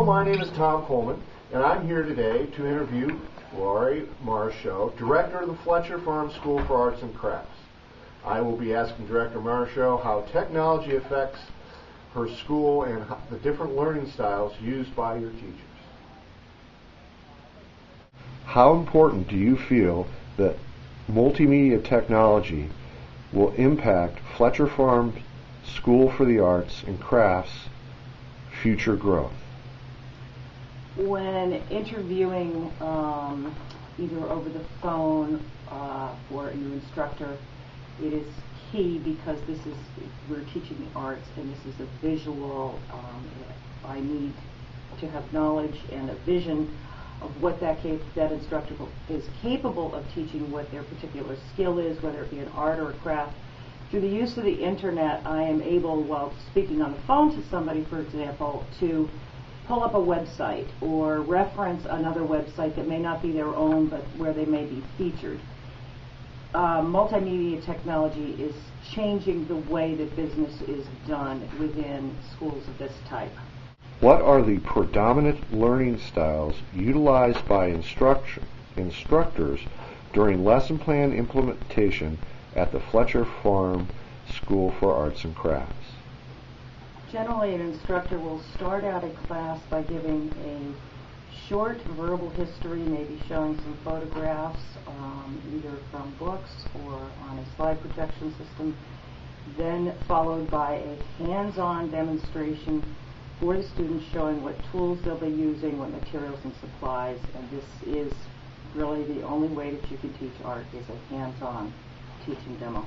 my name is Tom Coleman, and I'm here today to interview Laurie Marchot, Director of the Fletcher Farm School for Arts and Crafts. I will be asking Director Marchot how technology affects her school and the different learning styles used by your teachers. How important do you feel that multimedia technology will impact Fletcher Farm School for the Arts and Crafts' future growth? When interviewing either over the phone for your instructor, it is key because we're teaching the arts and this is a visual. I need to have knowledge and a vision of what that instructor is capable of teaching, what their particular skill is, whether it be an art or a craft. Through the use of the internet, I am able, while speaking on the phone to somebody, for example, to pull up a website or reference another website that may not be their own, but where they may be featured. Multimedia technology is changing the way that business is done within schools of this type. What are the predominant learning styles utilized by instructors during lesson plan implementation at the Fletcher Farm School for Arts and Crafts? Generally, an instructor will start out a class by giving a short verbal history, maybe showing some photographs, either from books or on a slide projection system, then followed by a hands-on demonstration for the students showing what tools they'll be using, what materials and supplies, and this is really the only way that you can teach art is a hands-on teaching demo.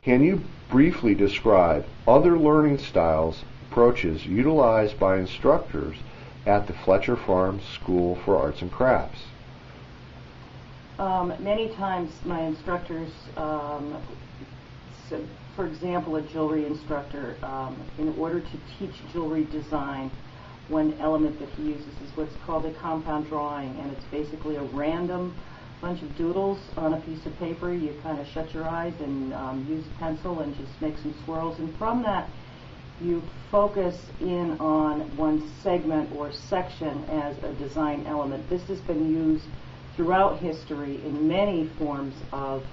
Can you briefly describe other learning styles, approaches utilized by instructors at the Fletcher Farm School for Arts and Crafts? Many times my instructors, for example, a jewelry instructor, in order to teach jewelry design, one element that he uses is what's called a compound drawing, and it's basically a random bunch of doodles on a piece of paper. You kind of shut your eyes and use a pencil and just make some swirls, and from that you focus in on one segment or section as a design element. This has been used throughout history in many forms of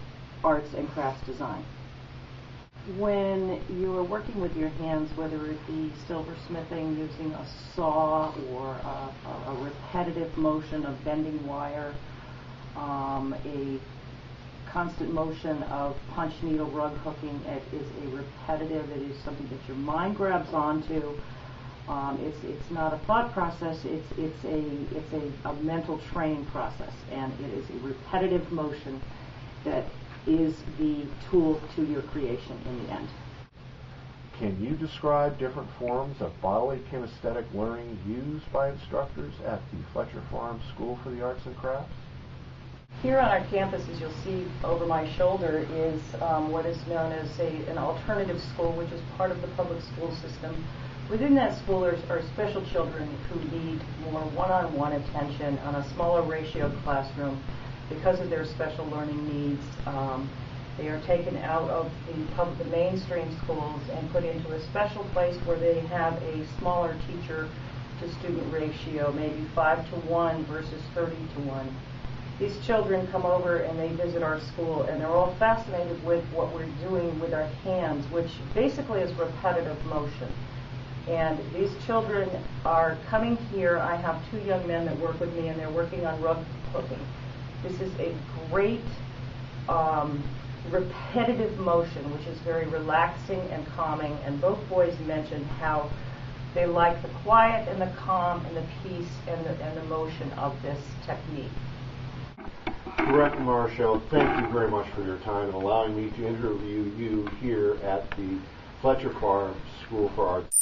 arts and crafts design. When you are working with your hands, whether it be silversmithing using a saw or a repetitive motion of bending wire, a constant motion of punch needle rug hooking, it is a repetitive, it is something that your mind grabs onto. It's not a thought process, it's a mental training process, and it is a repetitive motion that is the tool to your creation in the end. Can you describe different forms of bodily kinesthetic learning used by instructors at the Fletcher Farm School for the Arts and Crafts? Here on our campus, as you'll see over my shoulder, is what is known as an alternative school, which is part of the public school system. Within that school are special children who need more one-on-one attention on a smaller ratio classroom because of their special learning needs. They are taken out of the mainstream schools and put into a special place where they have a smaller teacher-to-student ratio, maybe 5-to-1 versus 30-to-1. These children come over and they visit our school, and they're all fascinated with what we're doing with our hands, which basically is repetitive motion. And these children are coming here. I have 2 young men that work with me, and they're working on rug hooking. This is a great repetitive motion, which is very relaxing and calming, and both boys mentioned how they like the quiet and the calm and the peace and the motion of this technique. Director Marchot, thank you very much for your time and allowing me to interview you here at the Fletcher Farm School for Arts.